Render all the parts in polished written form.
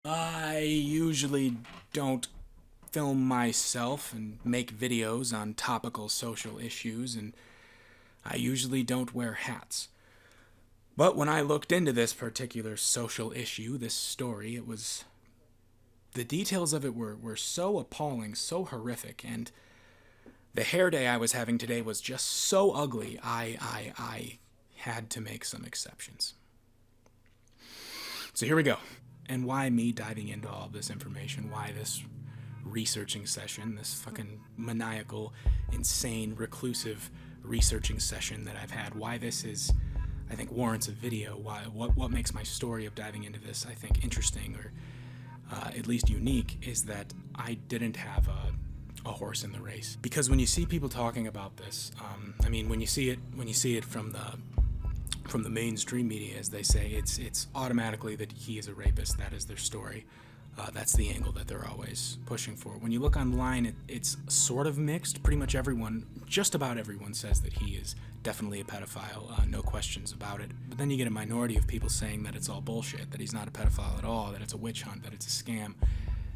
I usually don't film myself and make videos on topical social issues, and I usually don't wear hats. But when I looked into this particular social issue, this story, the details of it were so appalling, so horrific, and the hair day I was having today was just so ugly, I had to make some exceptions. So here we go. And why me diving into all of this information? Why this researching session, this fucking maniacal, insane, reclusive researching session that I've had? Why this is, I think, warrants a video? What makes my story of diving into this, I think, interesting or at least unique is that I didn't have a horse in the race. Because when you see people talking about this, when you see it from the mainstream media, as they say, it's automatically that he is a rapist. That is their story. That's the angle that they're always pushing for. When you look online, it's sort of mixed. Pretty much everyone, just about everyone, says that he is definitely a pedophile, no questions about it. But then you get a minority of people saying that it's all bullshit, that he's not a pedophile at all, that it's a witch hunt, that it's a scam.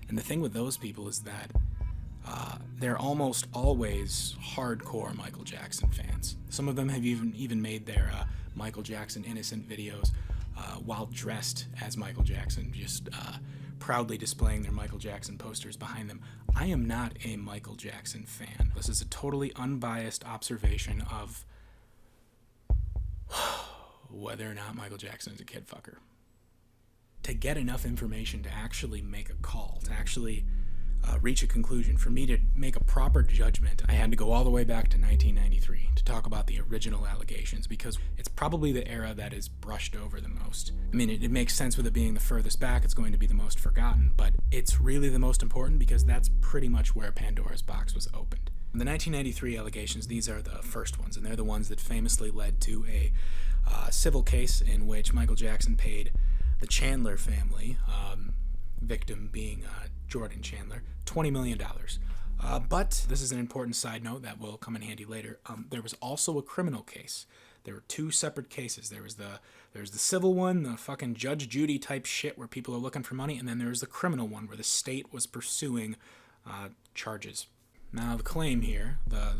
And the thing with those people is that they're almost always hardcore Michael Jackson fans. Some of them have even made their Michael Jackson innocent videos while dressed as Michael Jackson, just proudly displaying their Michael Jackson posters behind them. I am not a Michael Jackson fan. This is a totally unbiased observation of whether or not Michael Jackson is a kid fucker. To get enough information to actually make a call, to actually reach a conclusion, for me to make a proper judgment, I had to go all the way back to 1993 to talk about the original allegations, because it's probably the era that is brushed over the most. I mean, it makes sense with it being the furthest back, it's going to be the most forgotten, but it's really the most important because that's pretty much where Pandora's box was opened. The 1993 allegations, these are the first ones, and they're the ones that famously led to a civil case in which Michael Jackson paid the Chandler family, victim being Jordan Chandler, $20 million. But this is an important side note that will come in handy later. There was also a criminal case. There were two separate cases. There's the civil one, the fucking Judge Judy type shit where people are looking for money, and then there's the criminal one where the state was pursuing charges. Now the claim here, the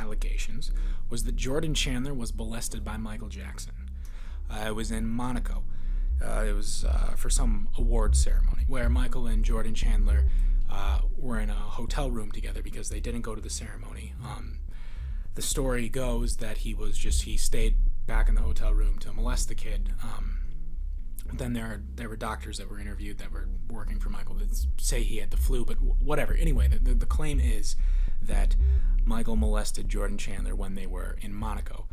allegations, was that Jordan Chandler was molested by Michael Jackson. It was in Monaco. It was for some award ceremony where Michael and Jordan Chandler were in a hotel room together because they didn't go to the ceremony. The story goes that he stayed back in the hotel room to molest the kid. Then there were doctors that were interviewed that were working for Michael that say he had the flu, but whatever. Anyway, the claim is that Michael molested Jordan Chandler when they were in Monaco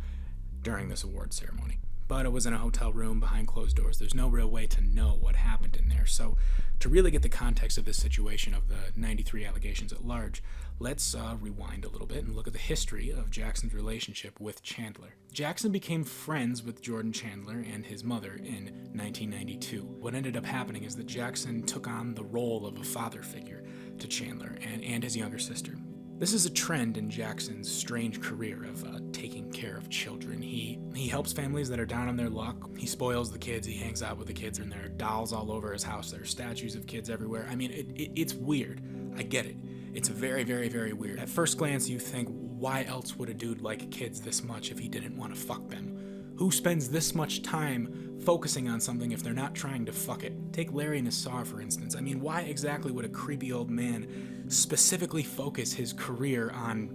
during this award ceremony. But it was in a hotel room behind closed doors. There's no real way to know what happened in there. So to really get the context of this situation of the 93 allegations at large, let's rewind a little bit and look at the history of Jackson's relationship with Chandler. Jackson became friends with Jordan Chandler and his mother in 1992. What ended up happening is that Jackson took on the role of a father figure to Chandler and his younger sister. This is a trend in Jackson's strange career of taking care of children. He helps families that are down on their luck. He spoils the kids. He hangs out with the kids, and there are dolls all over his house. There are statues of kids everywhere. I mean, it's weird. I get it. It's very, very, very weird. At first glance, you think, why else would a dude like kids this much if he didn't want to fuck them? Who spends this much time focusing on something if they're not trying to fuck it? Take Larry Nassar, for instance. I mean, why exactly would a creepy old man specifically focus his career on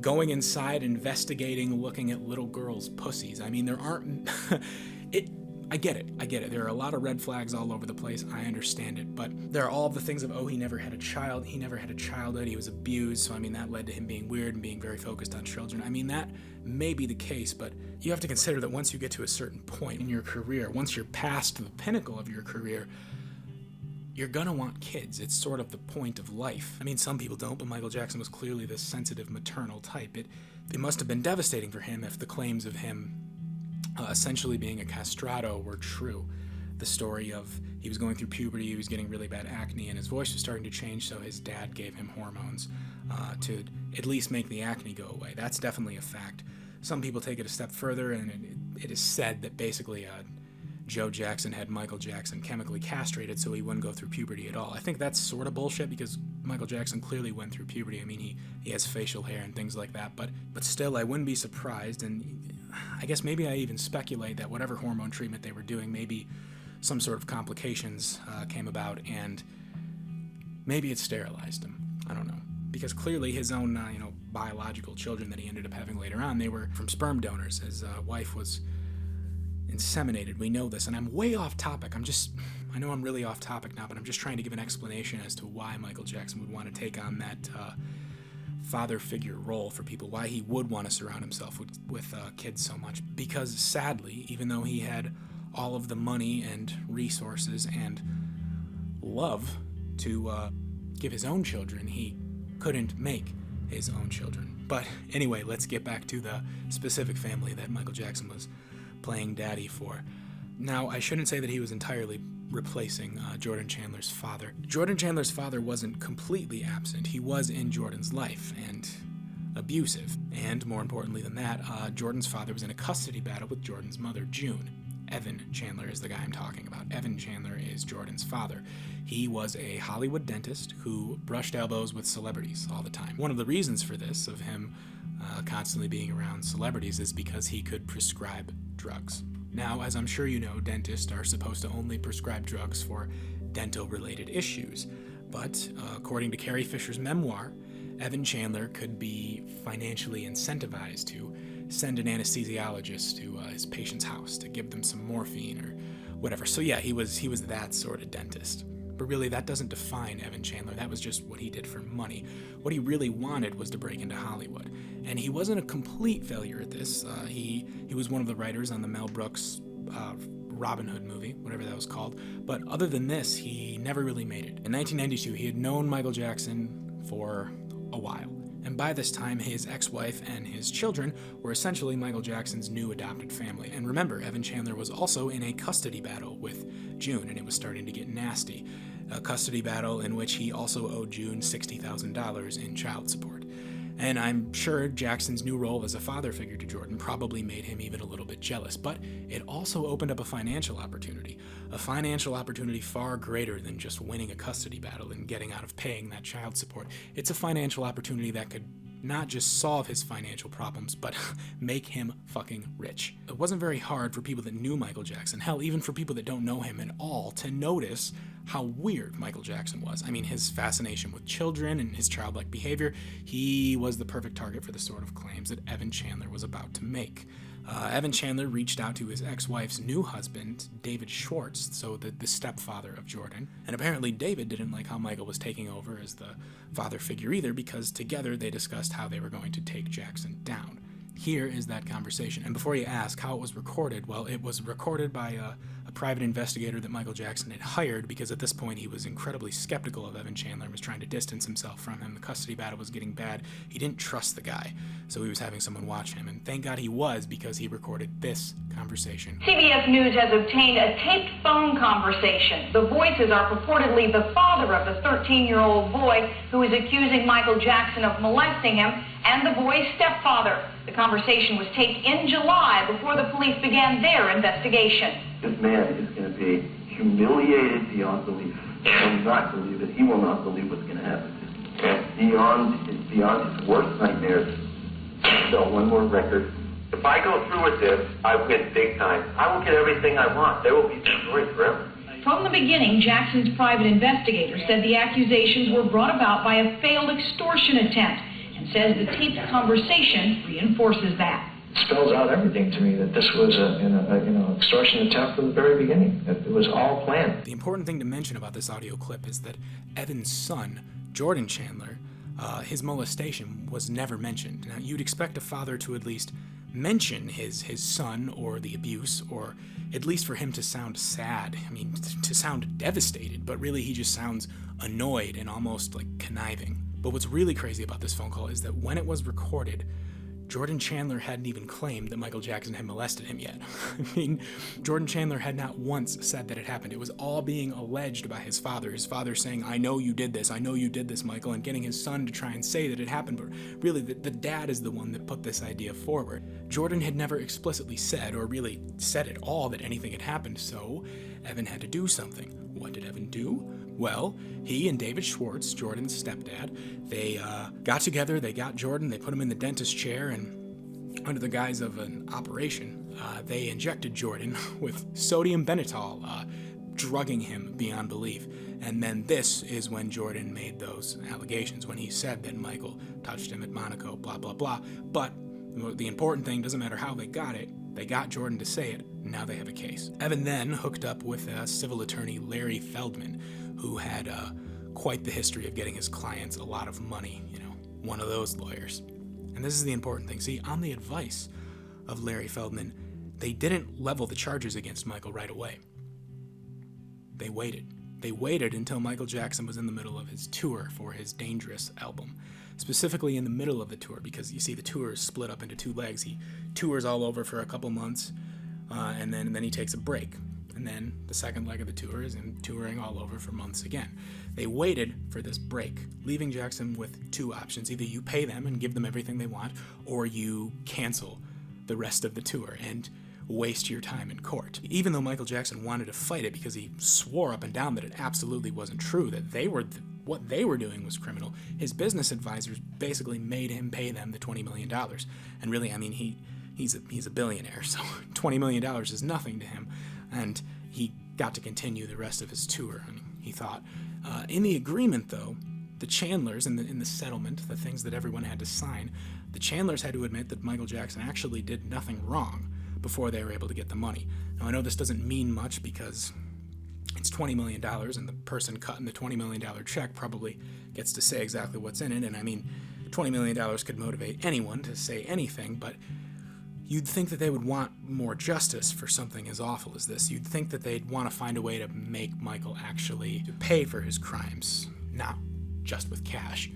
going inside, investigating, looking at little girls' pussies? I mean, there aren't... I get it. There are a lot of red flags all over the place. I understand it. But there are all the things of, he never had a child. He never had a childhood. He was abused. So, I mean, that led to him being weird and being very focused on children. I mean, that may be the case, but you have to consider that once you get to a certain point in your career, once you're past the pinnacle of your career, you're gonna want kids. It's sort of the point of life. I mean, some people don't, but Michael Jackson was clearly this sensitive, maternal type. It must have been devastating for him if the claims of him essentially being a castrato were true. The story of he was going through puberty, he was getting really bad acne, and his voice was starting to change, so his dad gave him hormones to at least make the acne go away. That's definitely a fact. Some people take it a step further, and it is said that basically Joe Jackson had Michael Jackson chemically castrated so he wouldn't go through puberty at all. I think that's sort of bullshit because Michael Jackson clearly went through puberty. I mean, he has facial hair and things like that, but still, I wouldn't be surprised, and I guess maybe I even speculate that whatever hormone treatment they were doing, maybe some sort of complications came about, and maybe it sterilized him. I don't know. Because clearly his own, biological children that he ended up having later on, they were from sperm donors. His wife was inseminated. We know this, and I'm way off topic. I know I'm really off topic now, but I'm just trying to give an explanation as to why Michael Jackson would want to take on that father figure role for people, why he would want to surround himself with kids so much. Because sadly, even though he had all of the money and resources and love to give his own children, he couldn't make his own children. But anyway, let's get back to the specific family that Michael Jackson was playing daddy for. Now, I shouldn't say that he was entirely replacing Jordan Chandler's father. Jordan Chandler's father wasn't completely absent. He was in Jordan's life and abusive. And more importantly than that, Jordan's father was in a custody battle with Jordan's mother, June. Evan Chandler is the guy I'm talking about. Evan Chandler is Jordan's father. He was a Hollywood dentist who brushed elbows with celebrities all the time. One of the reasons for this, of him constantly being around celebrities, is because he could prescribe drugs. Now, as I'm sure you know, dentists are supposed to only prescribe drugs for dental-related issues. But according to Carrie Fisher's memoir, Evan Chandler could be financially incentivized to send an anesthesiologist to his patient's house to give them some morphine or whatever. So yeah, he was that sort of dentist. But really, that doesn't define Evan Chandler. That was just what he did for money. What he really wanted was to break into Hollywood. And he wasn't a complete failure at this. He was one of the writers on the Mel Brooks Robin Hood movie, whatever that was called. But other than this, he never really made it. In 1992, he had known Michael Jackson for a while. And by this time, his ex-wife and his children were essentially Michael Jackson's new adopted family. And remember, Evan Chandler was also in a custody battle with June, and it was starting to get nasty. A custody battle in which he also owed June $60,000 in child support. And I'm sure Jackson's new role as a father figure to Jordan probably made him even a little bit jealous, but it also opened up a financial opportunity far greater than just winning a custody battle and getting out of paying that child support. It's a financial opportunity that could not just solve his financial problems, but make him fucking rich. It wasn't very hard for people that knew Michael Jackson, hell, even for people that don't know him at all, to notice how weird Michael Jackson was. I mean, his fascination with children and his childlike behavior, he was the perfect target for the sort of claims that Evan Chandler was about to make. Evan Chandler reached out to his ex-wife's new husband, David Schwartz, so the stepfather of Jordan. And apparently David didn't like how Michael was taking over as the father figure either, because together they discussed how they were going to take Jackson down. Here is that conversation. And before you ask how it was recorded, well, it was recorded by a private investigator that Michael Jackson had hired, because at this point he was incredibly skeptical of Evan Chandler and was trying to distance himself from him. The custody battle was getting bad. He didn't trust the guy, so he was having someone watch him. And thank God he was, because he recorded this conversation. CBS News has obtained a taped phone conversation. The voices are purportedly the father of the 13-year-old boy who is accusing Michael Jackson of molesting him, and the boy's stepfather. The conversation was taped in July before the police began their investigation. This man is going to be humiliated beyond belief. He will not believe it. He will not believe what's going to happen to him. Beyond his worst nightmares. So, one more record. If I go through with this, I win big time. I will get everything I want. They will be destroyed forever. From the beginning, Jackson's private investigator said the accusations were brought about by a failed extortion attempt, and says the taped conversation reinforces that. It spells out everything to me, that this was an extortion attempt from the very beginning. That it was all planned. The important thing to mention about this audio clip is that Evan's son, Jordan Chandler, his molestation was never mentioned. Now, you'd expect a father to at least mention his son or the abuse, or at least for him to sound sad. I mean, to sound devastated, but really he just sounds annoyed and almost like conniving. But what's really crazy about this phone call is that when it was recorded, Jordan Chandler hadn't even claimed that Michael Jackson had molested him yet. I mean, Jordan Chandler had not once said that it happened. It was all being alleged by his father. His father saying, I know you did this, Michael, and getting his son to try and say that it happened. But really, the dad is the one that put this idea forward. Jordan had never explicitly said, or really said at all, that anything had happened, so Evan had to do something. What did Evan do? Well, he and David Schwartz, Jordan's stepdad, they got together, they got Jordan, they put him in the dentist chair, and under the guise of an operation, they injected Jordan with sodium benetol, drugging him beyond belief. And then this is when Jordan made those allegations, when he said that Michael touched him at Monaco, blah, blah, blah. But the important thing, doesn't matter how they got it, they got Jordan to say it, and now they have a case. Evan then hooked up with civil attorney Larry Feldman, who had quite the history of getting his clients a lot of money, one of those lawyers. And this is the important thing. See, on the advice of Larry Feldman, they didn't level the charges against Michael right away. They waited. They waited until Michael Jackson was in the middle of his tour for his Dangerous album. Specifically in the middle of the tour, because you see the tour is split up into two legs. He tours all over for a couple months, and then he takes a break. And then the second leg of the tour is him touring all over for months again. They waited for this break, leaving Jackson with two options. Either you pay them and give them everything they want, or you cancel the rest of the tour and waste your time in court. Even though Michael Jackson wanted to fight it because he swore up and down that it absolutely wasn't true, that what they were doing was criminal, his business advisors basically made him pay them the $20 million. And really, I mean, he's a billionaire, so $20 million is nothing to him. And he got to continue the rest of his tour, he thought. In the agreement, though, the Chandlers, in the settlement, the things that everyone had to sign, the Chandlers had to admit that Michael Jackson actually did nothing wrong before they were able to get the money. Now, I know this doesn't mean much because it's $20 million, and the person cutting the $20 million check probably gets to say exactly what's in it, and I mean, $20 million could motivate anyone to say anything, but you'd think that they would want more justice for something as awful as this. You'd think that they'd want to find a way to make Michael actually pay for his crimes, not just with cash.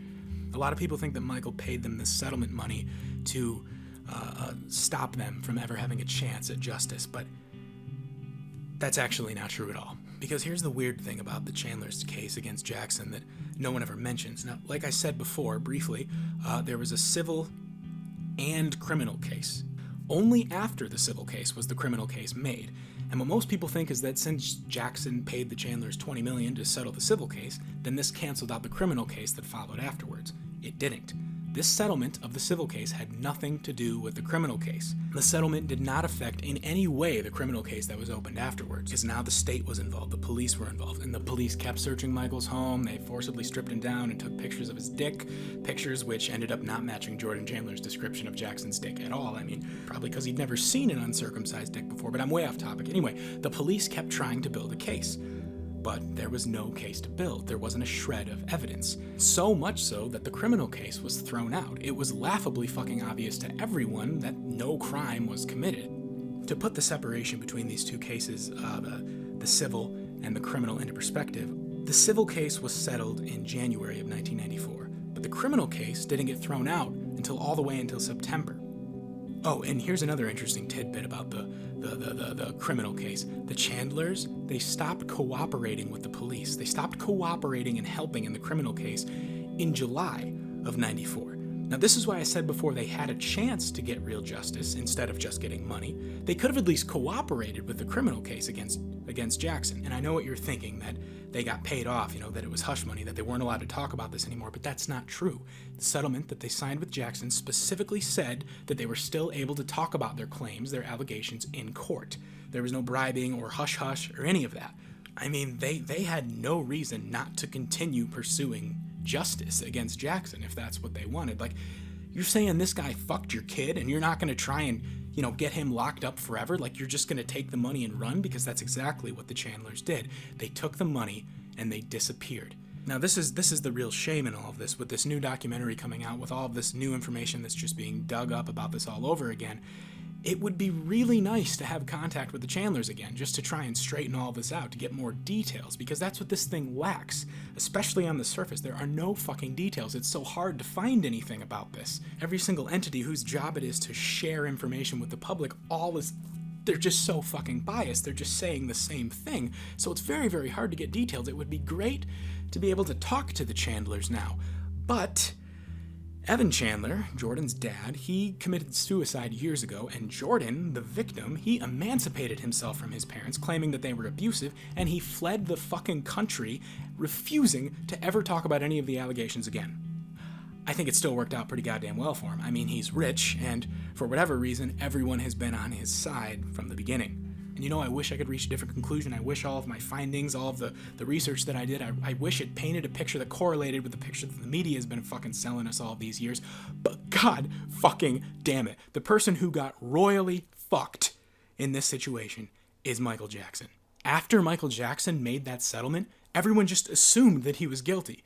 A lot of people think that Michael paid them this settlement money to stop them from ever having a chance at justice, but that's actually not true at all. Because here's the weird thing about the Chandler's case against Jackson that no one ever mentions. Now, like I said before, briefly, there was a civil and criminal case. Only after the civil case was the criminal case made. And what most people think is that since Jackson paid the Chandlers $20 million to settle the civil case, then this canceled out the criminal case that followed afterwards. It didn't. This settlement of the civil case had nothing to do with the criminal case. The settlement did not affect in any way the criminal case that was opened afterwards, because now the state was involved, the police were involved, and the police kept searching Michael's home. They forcibly stripped him down and took pictures of his dick, pictures which ended up not matching Jordan Chandler's description of Jackson's dick at all. I mean, probably because he'd never seen an uncircumcised dick before, but I'm way off topic. Anyway, the police kept trying to build a case. But there was no case to build. There wasn't a shred of evidence. So much so that the criminal case was thrown out. It was laughably fucking obvious to everyone that no crime was committed. To put the separation between these two cases, the civil and the criminal, into perspective, the civil case was settled in January of 1994, but the criminal case didn't get thrown out until September. Oh, and here's another interesting tidbit about the criminal case. The Chandlers, they stopped cooperating with the police. They stopped cooperating and helping in the criminal case in July of 94. Now, this is why I said before they had a chance to get real justice instead of just getting money. They could have at least cooperated with the criminal case against Jackson. And I know what you're thinking, that they got paid off, that it was hush money, that they weren't allowed to talk about this anymore, but that's not true. The settlement that they signed with Jackson specifically said that they were still able to talk about their claims, their allegations, in court. There was no bribing or hush-hush or any of that. I mean, they had no reason not to continue pursuing justice against Jackson if that's what they wanted. Like, you're saying this guy fucked your kid and you're not going to try and, get him locked up forever? Like, you're just going to take the money and run? Because that's exactly what the Chandlers did. They took the money and they disappeared. Now, this is the real shame in all of this, with this new documentary coming out, with all of this new information that's just being dug up about this all over again. it would be really nice to have contact with the Chandlers again, just to try and straighten all this out, to get more details, because that's what this thing lacks, especially on the surface. There are no fucking details. It's so hard to find anything about this. Every single entity whose job it is to share information with the public, they're just so fucking biased. They're just saying the same thing. So it's very, very hard to get details. It would be great to be able to talk to the Chandlers now. But Evan Chandler, Jordan's dad, he committed suicide years ago, and Jordan, the victim, he emancipated himself from his parents, claiming that they were abusive, and he fled the fucking country, refusing to ever talk about any of the allegations again. I think it still worked out pretty goddamn well for him. I mean, he's rich, and for whatever reason, everyone has been on his side from the beginning. And you know, I wish I could reach a different conclusion. I wish all of my findings, all of the research that I did, I wish it painted a picture that correlated with the picture that the media has been fucking selling us all these years. But god fucking damn it, the person who got royally fucked in this situation is Michael Jackson. After Michael Jackson made that settlement, everyone just assumed that he was guilty.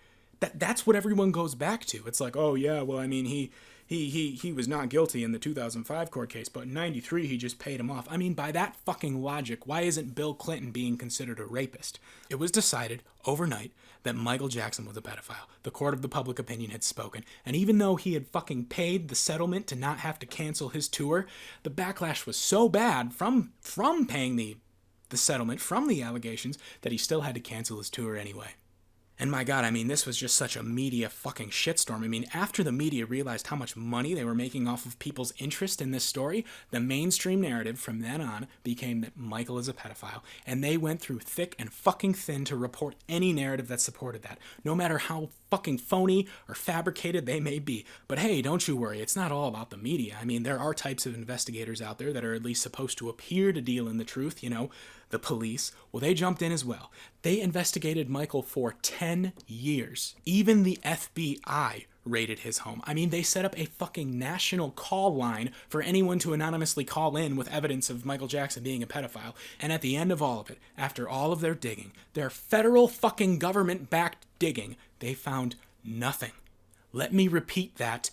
That's what everyone goes back to. It's like, oh yeah, well, I mean, he was not guilty in the 2005 court case, but in 93 he just paid him off. I mean, by that fucking logic, why isn't Bill Clinton being considered a rapist? It was decided overnight that Michael Jackson was a pedophile. The court of the public opinion had spoken, and even though he had fucking paid the settlement to not have to cancel his tour, the backlash was so bad from paying the settlement, from the allegations, that he still had to cancel his tour anyway. And my god, I mean, this was just such a media fucking shitstorm. I mean, after the media realized how much money they were making off of people's interest in this story, the mainstream narrative from then on became that Michael is a pedophile. And they went through thick and fucking thin to report any narrative that supported that, no matter how fucking phony or fabricated they may be. But hey, don't you worry, it's not all about the media. I mean, there are types of investigators out there that are at least supposed to appear to deal in the truth, you know, the police. Well, they jumped in as well. They investigated Michael for 10 years. Even the FBI raided his home. I mean, they set up a fucking national call line for anyone to anonymously call in with evidence of Michael Jackson being a pedophile. And at the end of all of it, after all of their digging, their federal fucking government-backed digging, they found nothing. Let me repeat that.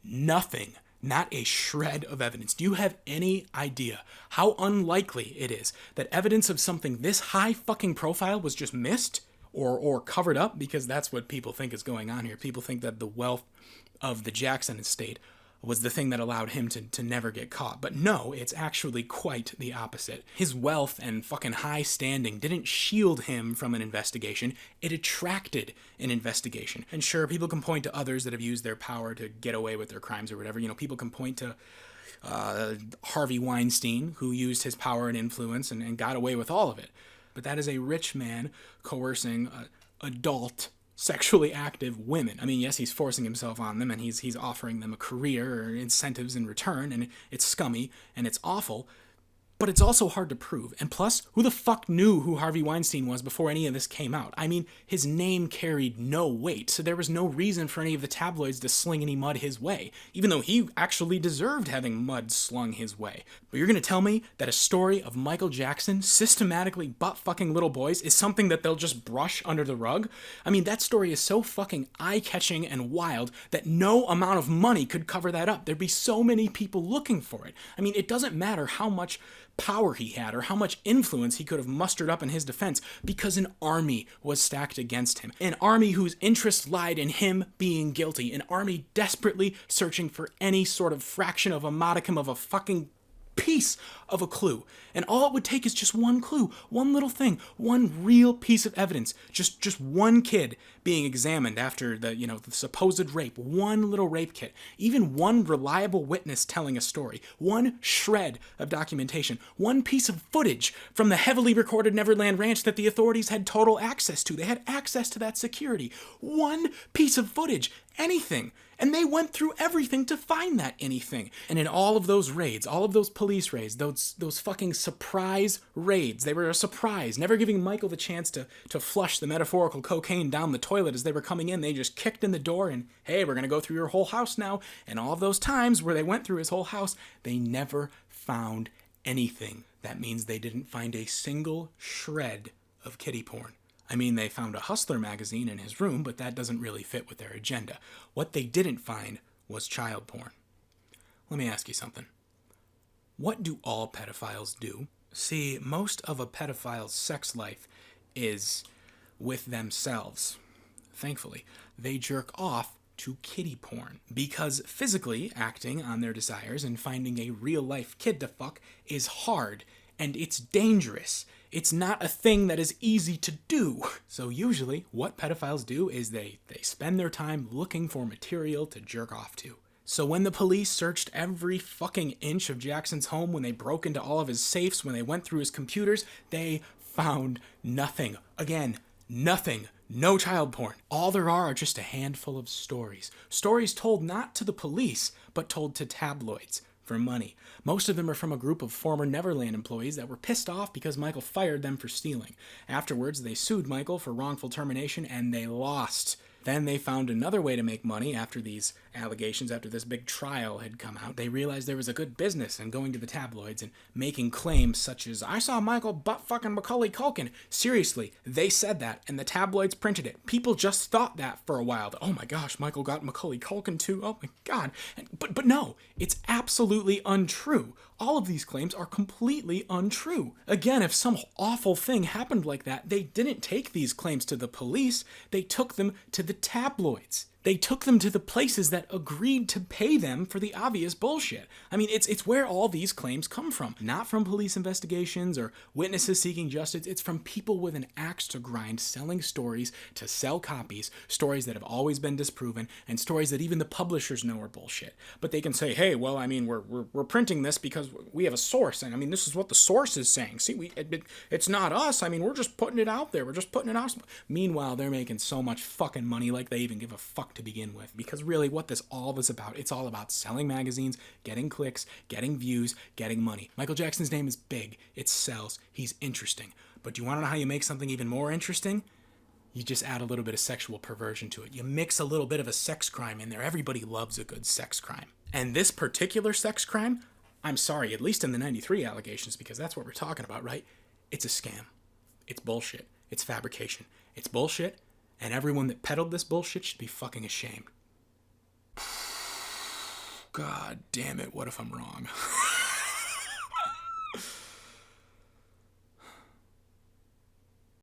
Nothing. Not a shred of evidence. Do you have any idea how unlikely it is that evidence of something this high fucking profile was just missed or covered up? Because that's what people think is going on here. People think that the wealth of the Jackson estate was the thing that allowed him to never get caught. But no, it's actually quite the opposite. His wealth and fucking high standing didn't shield him from an investigation. It attracted an investigation. And sure, people can point to others that have used their power to get away with their crimes or whatever. You know, people can point to Harvey Weinstein, who used his power and influence and got away with all of it. But that is a rich man coercing adult sexually active women. I mean, yes, he's forcing himself on them and he's offering them a career or incentives in return, and it's scummy and it's awful, but it's also hard to prove. And plus, who the fuck knew who Harvey Weinstein was before any of this came out? I mean, his name carried no weight, so there was no reason for any of the tabloids to sling any mud his way, even though he actually deserved having mud slung his way. But you're gonna tell me that a story of Michael Jackson systematically butt-fucking little boys is something that they'll just brush under the rug? I mean, that story is so fucking eye-catching and wild that no amount of money could cover that up. There'd be so many people looking for it. I mean, it doesn't matter how much power he had or how much influence he could have mustered up in his defense, because an army was stacked against him. An army whose interest lied in him being guilty. An army desperately searching for any sort of fraction of a modicum of a fucking piece of a clue. And all it would take is just one clue, one little thing, one real piece of evidence, just one kid being examined after the supposed rape, one little rape kit, even one reliable witness telling a story, one shred of documentation, one piece of footage from the heavily recorded Neverland Ranch that the authorities had total access to. They had access to that security. One piece of footage, anything. And they went through everything to find that anything. And in all of those raids, all of those police raids, those fucking surprise raids, they were a surprise, never giving Michael the chance to flush the metaphorical cocaine down the toilet as they were coming in. They just kicked in the door and, hey, we're going to go through your whole house now. And all of those times where they went through his whole house, they never found anything. That means they didn't find a single shred of kiddie porn. I mean, they found a Hustler magazine in his room, but that doesn't really fit with their agenda. What they didn't find was child porn. Let me ask you something. What do all pedophiles do? See, most of a pedophile's sex life is with themselves. Thankfully, they jerk off to kiddie porn, because physically acting on their desires and finding a real-life kid to fuck is hard, and it's dangerous. It's not a thing that is easy to do. So usually, what pedophiles do is they spend their time looking for material to jerk off to. So when the police searched every fucking inch of Jackson's home, when they broke into all of his safes, when they went through his computers, they found nothing. Again, nothing. No child porn. All there are just a handful of stories. Stories told not to the police, but told to tabloids for money. Most of them are from a group of former Neverland employees that were pissed off because Michael fired them for stealing. Afterwards, they sued Michael for wrongful termination, and they lost. Then they found another way to make money after these allegations, after this big trial had come out. They realized there was a good business in going to the tabloids and making claims such as, I saw Michael butt-fucking Macaulay Culkin. Seriously, they said that, and the tabloids printed it. People just thought that for a while. That, oh my gosh, Michael got Macaulay Culkin too. Oh my god. But no, it's absolutely untrue. All of these claims are completely untrue. Again, if some awful thing happened like that, they didn't take these claims to the police. They took them to the tabloids. They took them to the places that agreed to pay them for the obvious bullshit. I mean, it's where all these claims come from. Not from police investigations or witnesses seeking justice. It's from people with an axe to grind selling stories to sell copies, stories that have always been disproven, and stories that even the publishers know are bullshit. But they can say, hey, well, I mean, we're printing this because we have a source, and I mean, this is what the source is saying. See, it's not us. I mean, we're just putting it out there. We're just putting it out. Meanwhile, they're making so much fucking money like they even give a fuck to begin with, because really what this all is about, it's all about selling magazines, getting clicks, getting views, getting money. Michael Jackson's name is big, it sells, he's interesting. But do you want to know how you make something even more interesting? You just add a little bit of sexual perversion to it. You mix a little bit of a sex crime in there. Everybody loves a good sex crime. And this particular sex crime, I'm sorry, at least in the 93 allegations, because that's what we're talking about, right? It's a scam. It's bullshit. It's fabrication. It's bullshit. And everyone that peddled this bullshit should be fucking ashamed. God damn it, what if I'm wrong?